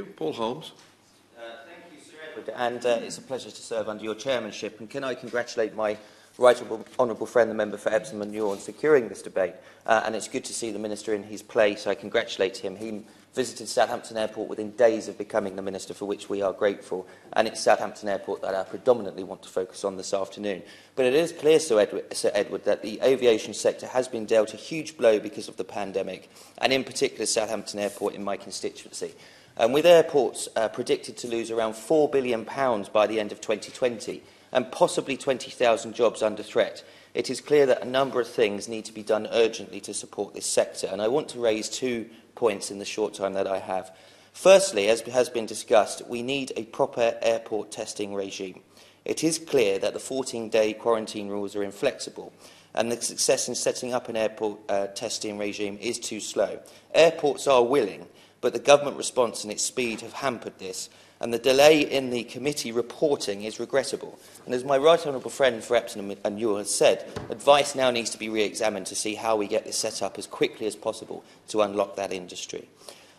Paul Holmes. Thank you, Sir Edward, and it's a pleasure to serve under your chairmanship. And can I congratulate my right honourable friend, the member for Epsom and Muir, on securing this debate. And it's good to see the Minister in his place. I congratulate him. He visited Southampton Airport within days of becoming the Minister, for which we are grateful. And it's Southampton Airport that I predominantly want to focus on this afternoon. But it is clear, Sir Edward, that the aviation sector has been dealt a huge blow because of the pandemic, and in particular Southampton Airport in my constituency. With airports predicted to lose around £4 billion by the end of 2020, and possibly 20,000 jobs under threat, it is clear that a number of things need to be done urgently to support this sector. And I want to raise 2 points in the short time that I have. Firstly, as has been discussed, we need a proper airport testing regime. It is clear that the 14-day quarantine rules are inflexible, and the success in setting up an airport testing regime is too slow. Airports are willing, but the government response and its speed have hampered this, and the delay in the committee reporting is regrettable. And as my right honourable friend for Epsom and Muir has said, advice now needs to be re-examined to see how we get this set up as quickly as possible to unlock that industry.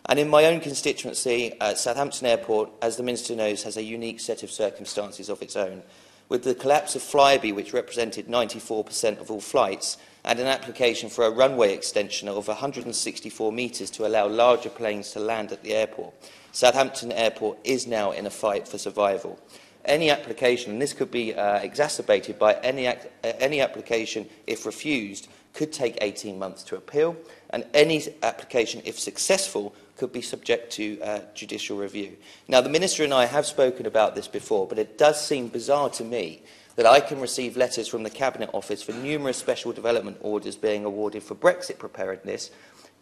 And in my own constituency, Southampton Airport, as the Minister knows, has a unique set of circumstances of its own. With the collapse of Flybe, which represented 94% of all flights, and an application for a runway extension of 164 metres to allow larger planes to land at the airport, Southampton Airport is now in a fight for survival. Any application, and this could be exacerbated by any application, if refused, could take 18 months to appeal, and any application, if successful, could be subject to judicial review. Now, the Minister and I have spoken about this before, but it does seem bizarre to me that I can receive letters from the Cabinet Office for numerous special development orders being awarded for Brexit preparedness,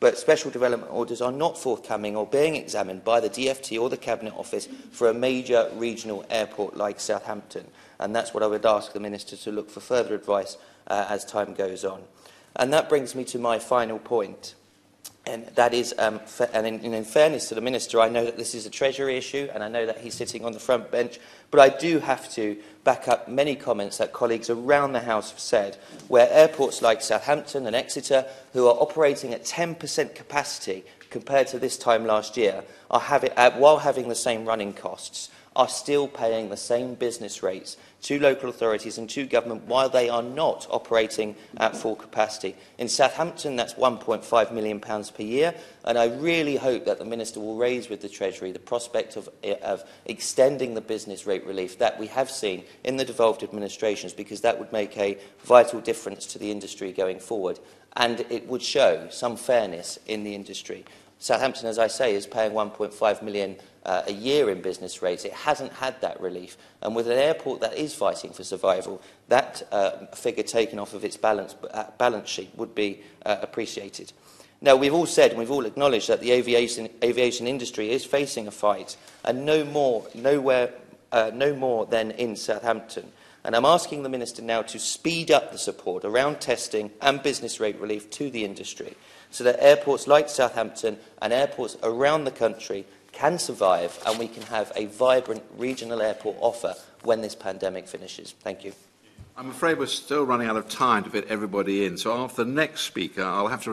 but special development orders are not forthcoming or being examined by the DFT or the Cabinet Office for a major regional airport like Southampton. And that's what I would ask the Minister to look for further advice as time goes on. And that brings me to my final point. And that is, in fairness to the Minister, I know that this is a Treasury issue, and I know that he's sitting on the front bench, but I do have to back up many comments that colleagues around the House have said, where airports like Southampton and Exeter, who are operating at 10% capacity compared to this time last year, while having the same running costs, are still paying the same business rates to local authorities and to government while they are not operating at full capacity. In Southampton, that's £1.5 million per year, and I really hope that the Minister will raise with the Treasury the prospect of extending the business rate relief that we have seen in the devolved administrations, because that would make a vital difference to the industry going forward, and it would show some fairness in the industry. Southampton, as I say, is paying £1.5 million a year in business rates. It hasn't had that relief. And with an airport that is fighting for survival, that figure taken off of its balance sheet would be appreciated. Now, we've all said and we've all acknowledged that the aviation industry is facing a fight, and no more than in Southampton. And I'm asking the Minister now to speed up the support around testing and business rate relief to the industry, so that airports like Southampton and airports around the country can survive, and we can have a vibrant regional airport offer when this pandemic finishes. Thank you. I'm afraid we're still running out of time to fit everybody in, so after the next speaker, I'll have to